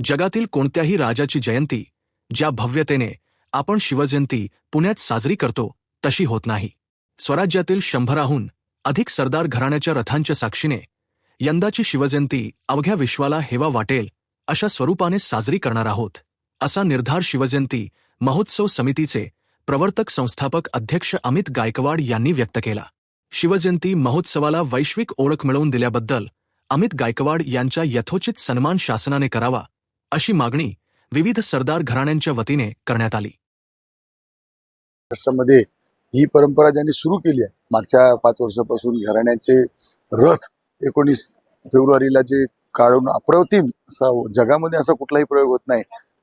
जगातील कोणत्याही राजाची जयंती ज्या भव्यतेने आपण शिवजयंती पुण्यात साजरी करतो तशी होत नाही। स्वराज्यातील 100हून अधिक सरदार घराण्याच्या रथांच्या साक्षीने यंदाची शिवजयंती अवघ्या विश्वाला हेवा वाटेल अशा स्वरूपाने साजरी करणार आहोत, असा निर्धार शिवजयंती महोत्सव समितीचे प्रवर्तक संस्थापक अध्यक्ष अमित गायकवाड यांनी व्यक्त केला। शिवजयंती महोत्सवाला वैश्विक ओळख मिळवून दिल्याबद्दल अमित गायकवाड यांचा यथोचित सन्मान शासनाने करावा अशी मागणी विविध सरदार घराण्यांच्या वतीने करण्यात आली। महाराष्ट्रामध्ये ही परंपरा ज्यांनी सुरू केली आहे, मागच्या 5 वर्षापासून घराण्यांचे रथ 19 फेब्रुवारीला जे काढून अप्रतिम असा जगामध्ये असा कुठलाही प्रयोग होत नाही।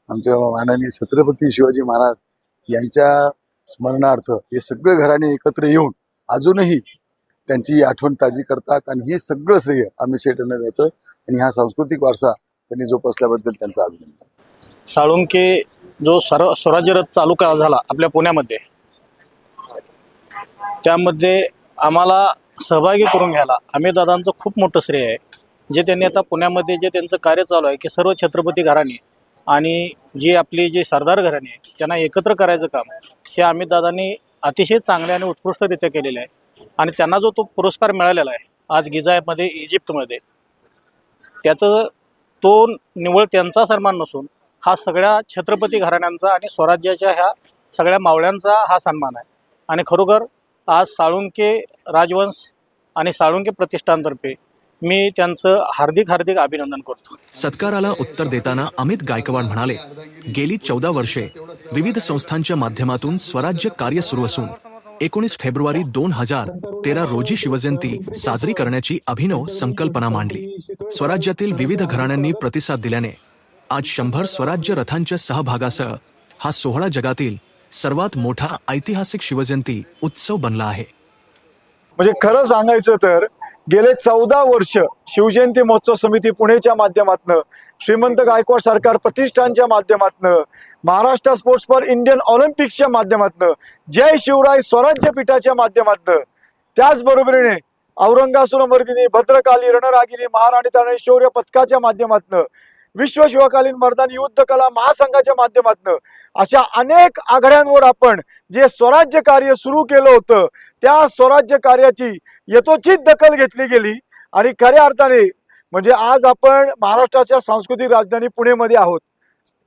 आमच्या माननीय छत्रपती शिवाजी महाराज यांच्या स्मरणार्थ हे सगळे घराणे एकत्र येऊन अजूनही त्यांची आठवण ताजी करतात आणि हे सगळं श्रेय अमित शेठ यांना जातं आणि हा सांस्कृतिक वारसा त्यांनी जोपासल्याबद्दल त्यांचा अभिनंदन। साळुंके जो स्वराज्य रथ चालू झाला आपल्या पुण्यामध्ये, त्यामध्ये आम्हाला सहभागी करून घ्यायला अमित दादांचं खूप मोठं श्रेय आहे। जे त्यांनी आता पुण्यामध्ये जे त्यांचं कार्य चालू आहे की सर्व छत्रपती घराणे आणि जी आपली जे सरदार घराणे त्यांना एकत्र करायचं काम हे अमित दादांनी अतिशय चांगले आणि उत्कृष्टरित्या केलेलं आहे। आणि त्यांना जो तो पुरस्कार मिळालेला आहे आज गिझामध्ये इजिप्तमध्ये, त्याचं तो निव्वळ त्यांचा सन्मान नसून हा सगळ्या छत्रपती घराण्यांचा आणि स्वराज्याच्या ह्या सगळ्या मावळ्यांचा हा सन्मान आहे। आणि खरोखर आज साळुंके राजवंश आणि साळुंके प्रतिष्ठानतर्फे मी त्यांचं हार्दिक अभिनंदन करतो। सत्काराला उत्तर देताना अमित गायकवाड म्हणाले, गेली 14 वर्षे विविध संस्थांच्या माध्यमातून स्वराज्य कार्य सुरू असून 19 फेब्रुवारी 2013 रोजी शिवजयंती साजरी करण्याची अभिनव संकल्पना मांडली। स्वराज्यातील विविध घराण्यांनी प्रतिसाद दिल्याने आज 100 स्वराज्य रथांच्या सहभागासह हा सोहळा जगातील सर्वात मोठा ऐतिहासिक शिवजयंती उत्सव बनला आहे। म्हणजे खरं सांगायचं तर गेले 14 वर्ष शिवजयंती महोत्सव समिती पुणेच्या माध्यमातून, श्रीमंत गायकवाड सरकार प्रतिष्ठानच्या माध्यमातून, महाराष्ट्र स्पोर्ट्स फॉर इंडियन ऑलिम्पिक्सच्या माध्यमातून, जय शिवराय स्वराज्य पीठाच्या माध्यमातून, त्याचबरोबरीने औरंगासुरमर्दिनी भद्रकाली रणरागिनी महाराणी तानाजी शौर्य पथकाच्या माध्यमातून, विश्व शिवकालीन मर्दानी युद्ध कला महासंघाच्या माध्यमातून अशा अनेक आघाड्यांवर आपण जे स्वराज्य कार्य सुरू केलं होतं त्या स्वराज्य कार्याची यथोचित दखल घेतली गेली। आणि खऱ्या अर्थाने म्हणजे आज आपण महाराष्ट्राच्या सांस्कृतिक राजधानी पुणेमध्ये आहोत।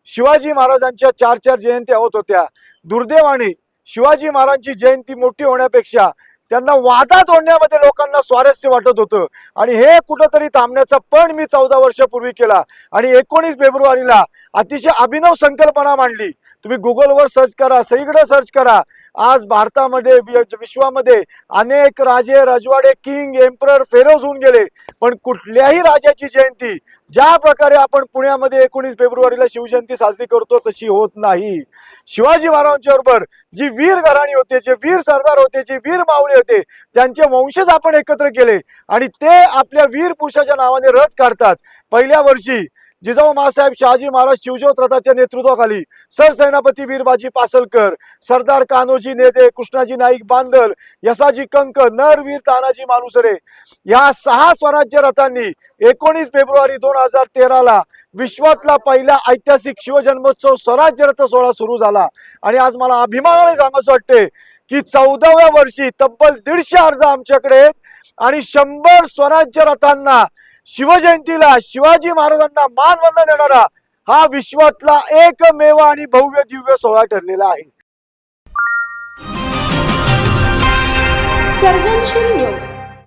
शिवाजी महाराजांच्या 4 जयंत्या होत होत्या। दुर्दैवाने शिवाजी महाराजांची जयंती मोठी होण्यापेक्षा त्यांना वादात ओढण्यामध्ये लोकांना स्वारस्य वाटत होतं आणि हे कुठंतरी थांबण्याचा पण मी 14 वर्षापूर्वी केला आणि 19 फेब्रुवारीला अतिशय अभिनव संकल्पना मांडली। तुम्ही गुगलवर सर्च करा, सगळीकडे सर्च करा। आज भारतामध्ये विश्वामध्ये अनेक राजे राजवाडे किंग एम्परर फेरोज होऊन गेले, पण कुठल्याही राजाची जयंती ज्या प्रकारे आपण पुण्यामध्ये 19 फेब्रुवारीला शिवजयंती साजरी करतो तशी होत नाही। शिवाजी महाराजांच्या बरोबर जी वीर घराणी होते, जे वीर सरदार होते, जे वीर मावळे होते, त्यांचे वंशज आपण एकत्र केले आणि ते आपल्या वीर पुरुषाच्या नावाने रथ काढतात। पहिल्या वर्षी जिजाऊ मासाहेब शहाजी महाराज शिवज्योत रथाच्या नेतृत्वाखाली सरसेनापती वीरबाजी पासलकर, सरदार कान्होजी नेते, कृष्णाजी नाईक बांदल, यसाजी कंक, नरवीर तानाजी मालुसरे या 6 स्वराज्य रथांनी 19 फेब्रुवारी 2013ला विश्वातला पहिला ऐतिहासिक शिवजन्मोत्सव स्वराज्य रथ सोहळा सुरू झाला। आणि आज मला अभिमानाने सांगायचं वाटते की 14व्या वर्षी तब्बल 150 अर्ज आमच्याकडे आहेत आणि 100 स्वराज्य रथांना शिवजयंतीला शिवाजी महाराजांना मानवंदन देणारा हा विश्वातला एकमेव आणि भव्य दिव्य सोहळा ठरलेला आहे। सर्जनशील न्यूज।